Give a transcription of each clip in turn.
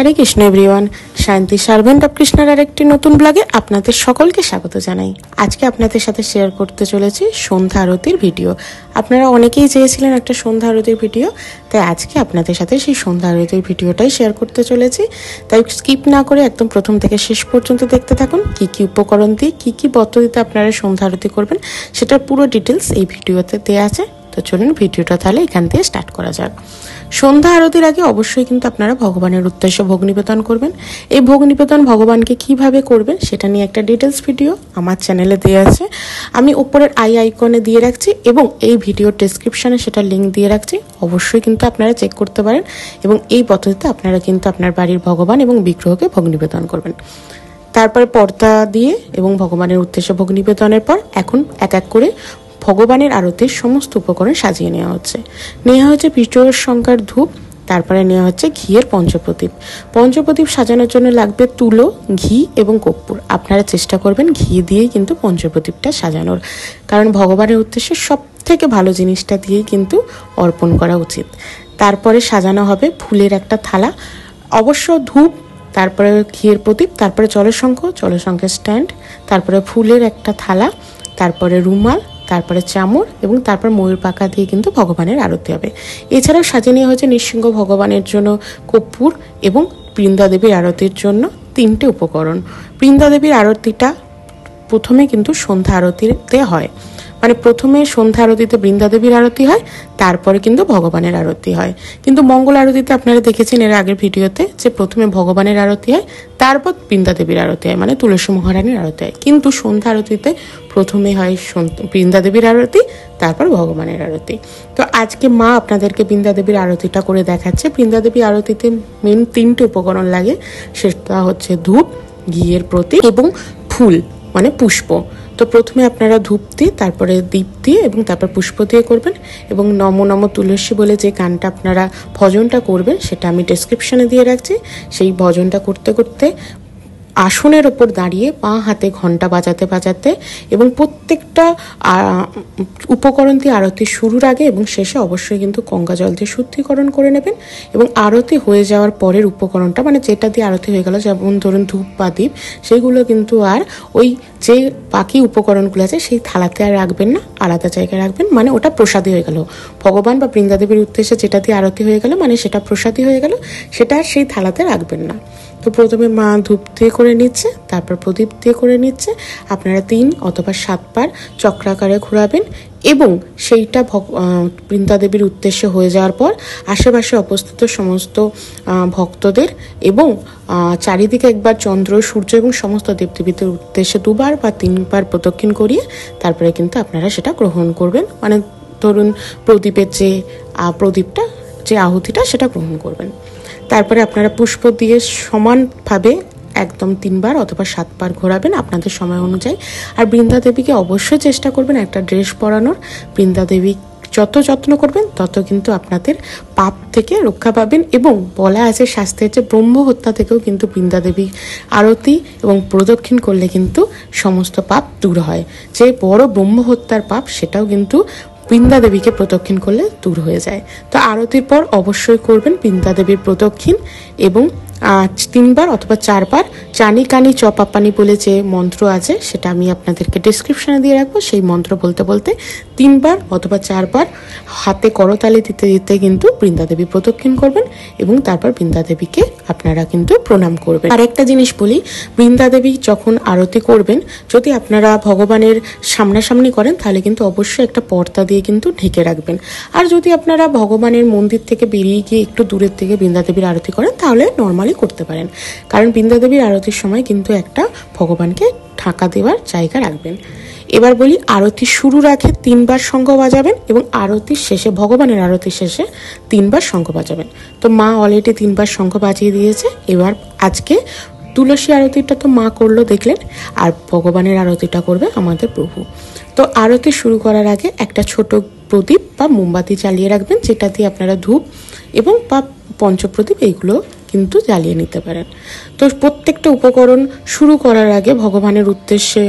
হরে Krishna everyone, শান্তি servant of কৃষ্ণের আরেকটি নতুন ব্লগে আপনাদের সকলকে স্বাগত জানাই। আজকে আপনাদের সাথে শেয়ার করতে চলেছি সন্ধ্যা আরতির ভিডিও। আপনারা অনেকেই চেয়েছিলেন একটা সন্ধ্যা আরতির ভিডিও, তাই আজকে আপনাদের সাথে সেই সন্ধ্যা আরতির ভিডিওটাই শেয়ার করতে চলেছি। তাই স্কিপ না করে একদম প্রথম থেকে শেষ পর্যন্ত দেখতে থাকুন। কি কি উপকরণ দিয়ে কি কি পদ্ধতিতে আপনারা সন্ধ্যা আরতি করবেন সেটার পুরো ডিটেলস এই ভিডিওতে দেওয়া আছে। তো চলুন ভিডিওটা তাহলে এখান থেকে স্টার্ট করা যাক। সন্ধ্যা আরতির আগে অবশ্যই কিন্তু আপনারা ভগবানের উদ্দেশ্যে ভোগ নিবেদন করবেন। এই ভোগ নিবেদন ভগবানকে কিভাবে করবেন সেটা নিয়ে একটা ডিটেলস ভিডিও আমার চ্যানেলে দেওয়া আছে। আমি উপরের আইকনে দিয়ে রাখছি এবং এই ভিডিওর ডেসক্রিপশনে সেটা লিঙ্ক দিয়ে রাখছি। অবশ্যই কিন্তু আপনারা চেক করতে পারেন এবং এই পদ্ধতিতে আপনারা কিন্তু আপনার বাড়ির ভগবান এবং বিগ্রহকে ভোগ নিবেদন করবেন। তারপরে পর্দা দিয়ে এবং ভগবানের উদ্দেশ্যে ভোগ নিবেদনের পর এখন এক এক করে ভগবানের আরতির সমস্ত উপকরণ সাজিয়ে নেওয়া হচ্ছে বিজয়ের সংখ্যার ধূপ, তারপরে নেওয়া হচ্ছে ঘিয়ের পঞ্চপ্রদীপ। পঞ্চপ্রদীপ সাজানোর জন্য লাগবে তুলো, ঘি এবং কর্পূর। আপনারা চেষ্টা করবেন ঘি দিয়েই কিন্তু পঞ্চপ্রদীপটা সাজানোর, কারণ ভগবানের উদ্দেশ্যে সব থেকে ভালো জিনিসটা দিয়েই কিন্তু অর্পণ করা উচিত। তারপরে সাজানো হবে ফুলের একটা থালা, অবশ্য ধূপ, তারপরে ঘিয়ের প্রদীপ, তারপরে জলশঙ্খের স্ট্যান্ড, তারপরে ফুলের একটা থালা, তারপরে রুমাল, তারপরে চামর এবং তারপর ময়ূর পাখা দিয়ে কিন্তু ভগবানের আরতি হবে। এছাড়াও সাজিয়ে নেওয়া হয়েছে নৃসিংহ ভগবানের জন্য কর্পূর এবং বৃন্দা দেবীর আরতির জন্য 3টে উপকরণ। বৃন্দা দেবীর আরতিটা প্রথমে কিন্তু সন্ধ্যা আরতিতে হয়, মানে প্রথমে সন্ধ্যা আরতিতে বৃন্দা দেবীর আরতি হয়, তারপরে কিন্তু ভগবানের আরতি হয়। কিন্তু মঙ্গল আরতিতে আপনারা দেখেছেন এর আগের ভিডিওতে যে প্রথমে ভগবানের আরতি হয়, তারপর বৃন্দা দেবীর আরতি হয়, মানে তুলসী মহারানীর আরতি হয়। কিন্তু সন্ধ্যা আরতিতে প্রথমে হয় বৃন্দা দেবীর আরতি, তারপর ভগবানের আরতি। তো আজকে মা আপনাদেরকে বৃন্দা দেবীর আরতিটা করে দেখাচ্ছে। বৃন্দা দেবীর আরতিতে মেন 3টে উপকরণ লাগে, সেটা হচ্ছে ধূপ, ঘিয়ের প্রদীপ এবং ফুল মানে পুষ্প। তো প্রথমে আপনারা ধূপ দিয়ে, তারপরে দীপ দিয়ে এবং তারপর পুষ্প দিয়ে করবেন। এবং নম নম তুলসী বলে যে গানটা আপনারা ভজনটা করবেন সেটা আমি ডেসক্রিপশনে দিয়ে রাখছি। সেই ভজনটা করতে করতে আসনের ওপর দাঁড়িয়ে পা হাতে ঘন্টা বাজাতে বাজাতে এবং প্রত্যেকটা উপকরণ দিয়ে আরতি শুরুর আগে এবং শেষে অবশ্যই কিন্তু গঙ্গা জল দিয়ে শুদ্ধিকরণ করে নেবেন। এবং আরতি হয়ে যাওয়ার পরের উপকরণটা, মানে যেটা দিয়ে আরতি হয়ে গেল, যেমন ধরুন ধূপ বা দীপ, সেইগুলো কিন্তু আর ওই যে বাকি উপকরণগুলো আছে সেই থালাতে আর রাখবেন না, আলাদা জায়গায় রাখবেন। মানে ওটা প্রসাদী হয়ে গেল, ভগবান বা বৃন্দা দেবীর উদ্দেশ্যে যেটা দিয়ে আরতি হয়ে গেল, মানে সেটা প্রসাদী হয়ে গেল, সেটা আর সেই থালাতে রাখবেন না। তো প্রথমে মা ধূপ দিয়ে করে নিচ্ছে, তারপর প্রদীপ দিয়ে করে নিচ্ছে। আপনারা 3 অথবা 7 বার চক্রাকারে ঘোরাবেন এবং সেইটা বৃন্দা দেবীর উদ্দেশ্যে হয়ে যাওয়ার পর আশেপাশে উপস্থিত সমস্ত ভক্তদের এবং চারিদিকে একবার চন্দ্র, সূর্য এবং সমস্ত দেবদেবীদের উদ্দেশ্যে 2 বার বা 3 বার প্রদক্ষিণ করিয়ে তারপরে কিন্তু আপনারা সেটা গ্রহণ করবেন। মানে ধরুন প্রদীপের যে আহুতিটা সেটা গ্রহণ করবেন। তারপরে আপনারা পুষ্প দিয়ে সমানভাবে একদম 3 বার অথবা 7 বার ঘোরাবেন আপনাদের সময় অনুযায়ী। আর বৃন্দা দেবীকে অবশ্যই চেষ্টা করবেন একটা ড্রেস পরানোর। বৃন্দা দেবী যত যত্ন করবেন তত কিন্তু আপনাদের পাপ থেকে রক্ষা পাবেন। এবং বলা আছে শাস্ত্রে যে ব্রহ্ম হত্যা থেকেও কিন্তু বৃন্দা দেবী আরতি এবং প্রদক্ষিণ করলে কিন্তু সমস্ত পাপ দূর হয়। যে বড় ব্রহ্ম হত্যার পাপ সেটাও কিন্তু বৃন্দা দেবীকে প্রদক্ষিণ করলে দূর হয়ে যায়। তো আরতির পর অবশ্যই করবেন বৃন্দা দেবীর প্রদক্ষিণ এবং 3 বার অথবা 4 বার চানি কানি চপাপানি বলে যে মন্ত্র আছে সেটা আমি আপনাদেরকে ডেসক্রিপশনে দিয়ে রাখবো। সেই মন্ত্র বলতে বলতে 3 বার অথবা 4 বার হাতে করতালি দিতে দিতে কিন্তু বৃন্দা দেবী প্রদক্ষিণ করবেন এবং তারপর বৃন্দা দেবীকে আপনারা কিন্তু প্রণাম করবেন। আর একটা জিনিস বলি, বৃন্দা দেবী যখন আরতি করবেন, যদি আপনারা ভগবানের সামনাসামনি করেন তাহলে কিন্তু অবশ্যই একটা পর্দা দিয়ে কিন্তু ঢেকে রাখবেন। আর যদি আপনারা ভগবানের মন্দির থেকে বেরিয়ে গিয়ে একটু দূরের থেকে বৃন্দা দেবীর আরতি করেন তাহলে নর্মালি করতে পারেন, কারণ বৃন্দা দেবীর আরতির সময় কিন্তু একটা ভগবানকে ঢাকা দেওয়ার জায়গা রাখবেন। এবার বলি, আরতি শুরুর আগে 3 বার শঙ্খ বাজাবেন এবং আরতির শেষে, ভগবানের আরতির শেষে 3 বার শঙ্খ বাজাবেন। তো মা অলরেডি 3 বার শঙ্খ বাজিয়ে দিয়েছে। এবার আজকে তুলসী আরতিটা তো মা করলো দেখলেন, আর ভগবানের আরতিটা করবে আমাদের প্রভু। তো আরতি শুরু করার আগে একটা ছোট প্রদীপ বা মোমবাতি জ্বালিয়ে রাখবেন, যেটা দিয়ে আপনারা ধূপ এবং বা পঞ্চপ্রদীপ এইগুলো কিন্তু জ্বালিয়ে নিতে পারেন। তো প্রত্যেকটা উপকরণ শুরু করার আগে ভগবানের উদ্দেশ্যে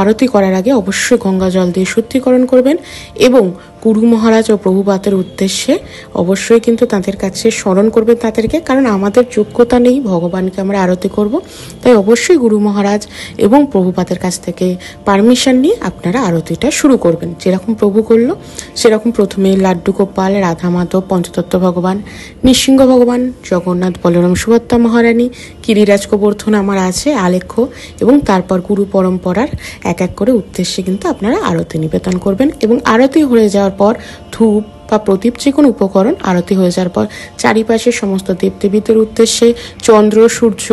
আরতি করার আগে অবশ্যই গঙ্গা জল দিয়ে শুদ্ধিকরণ করবেন এবং গুরু মহারাজ ও প্রভুপাতের উদ্দেশ্যে অবশ্যই কিন্তু তাদের কাছে স্মরণ করবেন তাদেরকে, কারণ আমাদের যোগ্যতা নেই ভগবানকে আমরা আরতি করব, তাই অবশ্যই গুরু মহারাজ এবং প্রভুপাতের কাছ থেকে পারমিশন নিয়ে আপনারা আরতিটা শুরু করবেন। যেরকম প্রভু করলো সেরকম প্রথমে লাড্ডু গোপাল, রাধা মাধব, পঞ্চতত্ত্ব ভগবান, নৃসিংহ ভগবান, জগন্নাথ, বলরাম, সুভদ্রা মহারানী, গিরিরাজ গোবর্ধন আমার আছে আলেখ্য, এবং তারপর গুরু পরম্পরার এক এক করে উদ্দেশ্যে কিন্তু আপনারা আরতি নিবেদন করবেন। এবং আরতি হয়ে যাওয়ার পর ধূপ বা প্রদীপ যে কোনো উপকরণ আরতি হয়ে যাওয়ার পর চারিপাশে সমস্ত দেবদেবীদের উদ্দেশ্যে, চন্দ্র, সূর্য,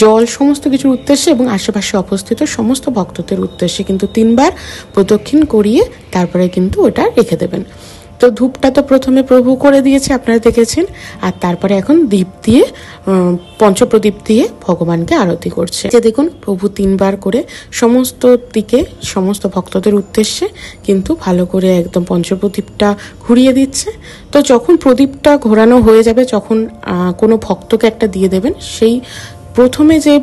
জল সমস্ত কিছুর উদ্দেশ্যে এবং আশেপাশে অবস্থিত সমস্ত ভক্তদের উদ্দেশ্যে কিন্তু 3 বার প্রদক্ষিণ করিয়ে তারপরে কিন্তু ওটা রেখে দেবেন। তো ধূপটা তো প্রথমে প্রভু করে দিয়েছে, আপনারা দেখেছেন, আর তারপরে এখন দীপ দিয়ে, পঞ্চপ্রদীপ দিয়ে ভগবানকে আরতি করছে। যে দেখুন প্রভু 3 বার করে সমস্ত দিকে সমস্ত ভক্তদের উদ্দেশ্যে কিন্তু ভালো করে একদম পঞ্চপ্রদীপটা ঘুরিয়ে দিচ্ছে। তো যখন প্রদীপটা ঘোরানো হয়ে যাবে, যখন কোনো ভক্তকে একটা দিয়ে দেবেন, সেই প্রথমে যে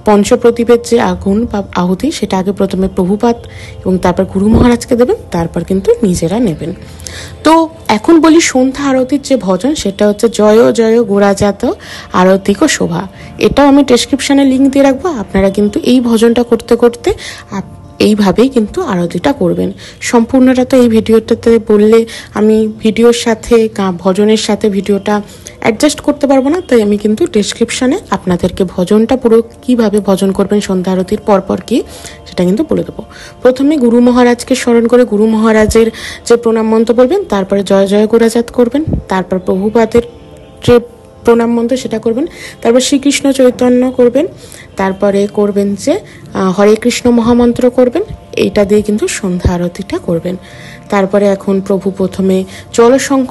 পঞ্চপ্রদীপের যে আগুন বা আহুতি সেটা আগে প্রথমে প্রভুপাত এবং তারপর গুরু মহারাজকে দেবেন, তারপর কিন্তু নিজেরা নেবেন। তো এখন বলি সন্ধ্যা আরতির যে ভজন সেটা হচ্ছে জয় জয় গোরাজাত আরতিক শোভা। এটাও আমি ডেসক্রিপশনে লিঙ্ক দিয়ে রাখবো, আপনারা কিন্তু এই ভজনটা করতে করতে এইভাবেই কিন্তু আরতিটা করবেন। সম্পূর্ণটা তো এই ভিডিওটাতে বললে আমি ভিডিওর সাথে ভজনের সাথে ভিডিওটা অ্যাডজাস্ট করতে পারবো না, তাই আমি কিন্তু ডেসক্রিপশনে আপনাদেরকে ভজনটা পুরো কিভাবে ভজন করবেন সন্ধ্যা আরতির পরপর কি সেটা কিন্তু বলে দেবো। প্রথমে গুরু মহারাজকে স্মরণ করে গুরু মহারাজের যে প্রণাম মন্ত্র বলবেন, তারপরে জয় জয় গোরাজাত করবেন, তারপর প্রভুপাদের যে প্রণাম মন্ত্র সেটা করবেন, তারপর শ্রীকৃষ্ণ চৈতন্য করবেন, তারপরে করবেন যে হরে কৃষ্ণ মহামন্ত্র করবেন। এইটা দিয়ে কিন্তু সন্ধ্যা আরতিটা করবেন। তারপরে এখন প্রভু প্রথমে জলশঙ্খ,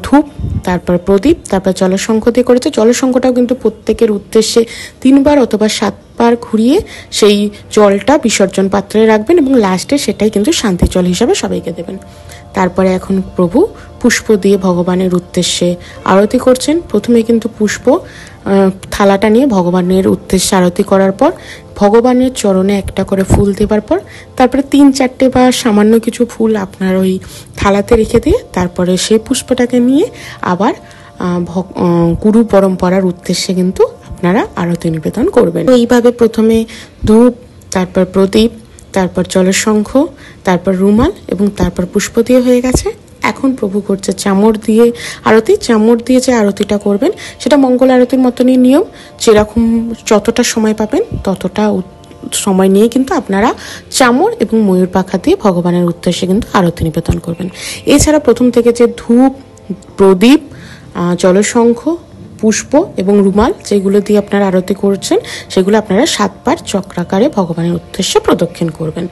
ধূপ, তারপর প্রদীপ, তারপর জলশঙ্খ দিয়ে করেছে। জলশঙ্খটাও কিন্তু প্রত্যেকের উদ্দেশ্যে 3 বার অথবা 7 বার ঘুরিয়ে সেই জলটা বিসর্জন পাত্রে রাখবেন এবং লাস্টে সেটাই কিন্তু শান্তি জল হিসাবে সবাইকে দেবেন। তারপরে এখন প্রভু পুষ্প দিয়ে ভগবানের উদ্দেশ্যে আরতি করছেন। প্রথমে কিন্তু পুষ্প থালাটা নিয়ে ভগবানের উদ্দেশ্যে আরতি করার পর ভগবানের চরণে একটা করে ফুল দেবার পর তারপরে 3-4টে বা সামান্য কিছু ফুল আপনার ওই থালাতে রেখে দিয়ে তারপরে সেই পুষ্পটাকে নিয়ে আবার গুরু পরম্পরার উদ্দেশ্যে কিন্তু আপনারা আরতি নিবেদন করবেন। এইভাবে প্রথমে ধূপ, তারপর প্রদীপ, তারপর জলশঙ্খ, তারপর রুমাল এবং তারপর পুষ্প দিয়ে হয়ে গেছে। এখন প্রভু করছে চামড় দিয়ে আরতি। চামড় দিয়ে যে আরতিটা করবেন সেটা মঙ্গল আরতির মতনই নিয়ম, যেরকম যতটা সময় পাবেন ততটা সময় নিয়ে কিন্তু আপনারা চামড় এবং ময়ূর পাখা দিয়ে ভগবানের উদ্দেশ্যে কিন্তু আরতি নিবেদন করবেন। এছাড়া প্রথম থেকে যে ধূপ, প্রদীপ, জলশঙ্খ, পুষ্প এবং রুমাল যেগুলো দিয়ে আপনারা আরতি করছেন সেগুলো আপনারা 7 বার চক্রাকারে ভগবানের উদ্দেশ্যে প্রদক্ষিণ করবেন।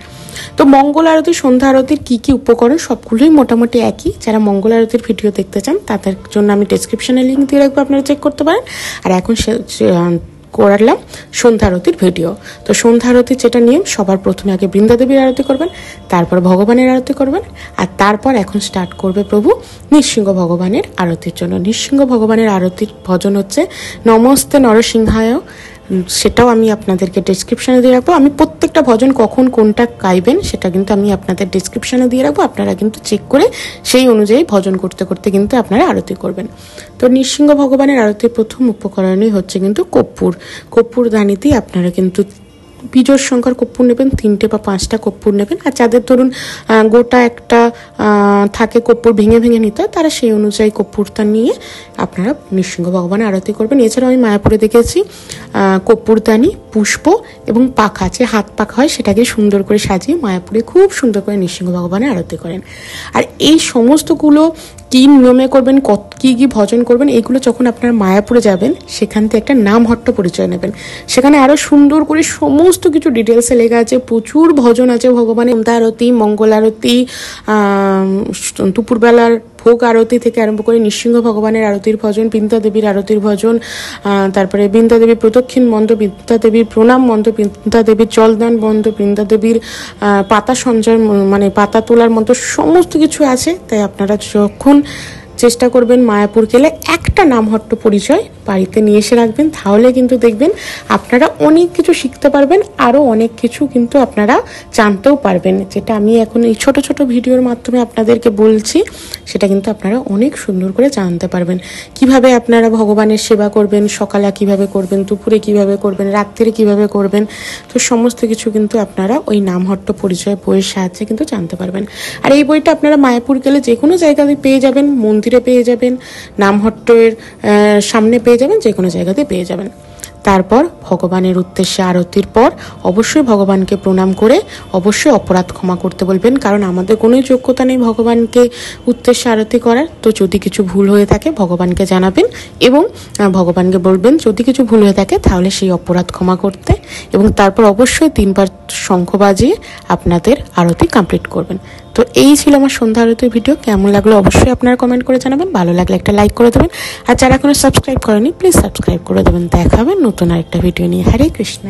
তো মঙ্গল আরতি, সন্ধ্যা আরতির কি কি উপকরণ সবগুলোই মোটামুটি একই। যারা মঙ্গল আরতির ভিডিও দেখতে চান তাদের জন্য আমি ডেসক্রিপশনে লিঙ্ক দিয়ে রাখবো, আপনারা চেক করতে পারেন। আর এখন করলাম সন্ধ্যা আরতির ভিডিও। তো সন্ধ্যা আরতির যেটা নিয়ম, সবার প্রথমে আগে বৃন্দা দেবীর আরতি করবেন, তারপর ভগবানের আরতি করবেন, আর তারপর এখন স্টার্ট করবে প্রভু নৃসিংহ ভগবানের আরতির জন্য। নৃসিংহ ভগবানের আরতির ভজন হচ্ছে নমস্তে নরসিংহায়। সেটাও আমি আপনাদেরকে ডেসক্রিপশনে দিয়ে রাখবো। আমি প্রত্যেকটা ভজন কখন কোনটা গাইবেন সেটা কিন্তু আমি আপনাদের ডেসক্রিপশনে দিয়ে রাখবো, আপনারা কিন্তু চেক করে সেই অনুযায়ী ভজন করতে করতে কিন্তু আপনারা আরতি করবেন। তো নৃসিংহ ভগবানের আরতির প্রথম উপকরণই হচ্ছে কিন্তু কর্পূর দানিতেই আপনারা কিন্তু বিজোড় সংখ্যার কর্পূর নেবেন, 3টে বা 5টা কর্পূর নেবেন। আর যাদের ধরুন গোটা একটা থাকে কর্পূর ভেঙে ভেঙে নিতে হয়, তারা সেই অনুযায়ী কর্পূরটা নিয়ে আপনারা নৃসিংহ ভগবানের আরতি করবেন। এছাড়াও আমি মায়াপুরে দেখেছি কর্পূরদানি, পুষ্প এবং পাখা, যে হাত পাখা হয় সেটাকে সুন্দর করে সাজিয়ে মায়াপুরে খুব সুন্দর করে নৃসিংহ ভগবানের আরতি করেন। আর এই সমস্তগুলো কি নিয়মে করবেন, কি কি ভজন করবেন, এইগুলো যখন আপনারা মায়াপুরে যাবেন সেখান থেকে একটা নামহট্ট পরিচয় নেবেন। সেখানে আরো সুন্দর করে সমস্ত কিছু ডিটেলসে লেখা আছে, প্রচুর ভজন আছে ভগবানের, সন্ধ্যা আরতি, মঙ্গল আরতি, দুপুরবেলার ভোগ আরতি থেকে আরম্ভ করে নৃসিংহ ভগবানের আরতির ভজন, বৃন্দা দেবীর আরতির ভজন, তারপরে বৃন্দা দেবীর প্রদক্ষিণ মন্ত্র, বৃন্দা দেবীর প্রণাম মন্ত্র, বৃন্দা দেবীর জলদান মন্ত্র, বৃন্দা দেবীর পাতা সঞ্চয় মানে পাতা তোলার মন্ত্র, সমস্ত কিছু আছে। তাই আপনারা যখন চেষ্টা করবেন মায়াপুর গেলে একটা নামহট্ট পরিচয় বাড়িতে নিয়ে এসে রাখবেন, তাহলে কিন্তু দেখবেন আপনারা অনেক কিছু শিখতে পারবেন, আরও অনেক কিছু কিন্তু আপনারা জানতেও পারবেন। যেটা আমি এখন এই ছোট ছোট ভিডিওর মাধ্যমে আপনাদেরকে বলছি, সেটা কিন্তু আপনারা অনেক সুন্দর করে জানতে পারবেন। কিভাবে আপনারা ভগবানের সেবা করবেন, সকালে কিভাবে করবেন, দুপুরে কিভাবে করবেন, রাত্রে কিভাবে করবেন, তো সমস্ত কিছু কিন্তু আপনারা ওই নামহট্ট পরিচয় বইয়ের সাহায্যে কিন্তু জানতে পারবেন। আর এই বইটা আপনারা মায়াপুর গেলে যে কোনো জায়গাতে পেয়ে যাবেন, মন্দিরে পেয়ে যাবেন, নামহট্টের সামনে পেয়ে যাবেন, যে কোনো জায়গাতে পেয়ে যাবেন। তারপর ভগবানের উদ্দেশ্যে আরতির পর অবশ্যই ভগবানকে প্রণাম করে অবশ্যই অপরাধ ক্ষমা করতে বলবেন, কারণ আমাদের কোনো যোগ্যতা নেই ভগবানকে উদ্দেশ্যে আরতি করার। তো যদি কিছু ভুল হয়ে থাকে ভগবানকে জানাবেন এবং ভগবানকে বলবেন যদি কিছু ভুল হয়ে থাকে তাহলে সেই অপরাধ ক্ষমা করতে, এবং তারপর অবশ্যই 3 বার শঙ্খ বাজিয়ে আপনাদের আরতি কমপ্লিট করবেন। তো এই ছিল আমার সন্ধ্যা আরতির ভিডিও। কেমন লাগলো অবশ্যই আপনারা কমেন্ট করে জানাবেন, ভালো লাগলে একটা লাইক করে দেবেন, আর যারা এখনো সাবস্ক্রাইব করেনি প্লিজ সাবস্ক্রাইব করে দেবেন। দেখা হবে নতুন আরেকটা ভিডিও নিয়ে। হরে কৃষ্ণ।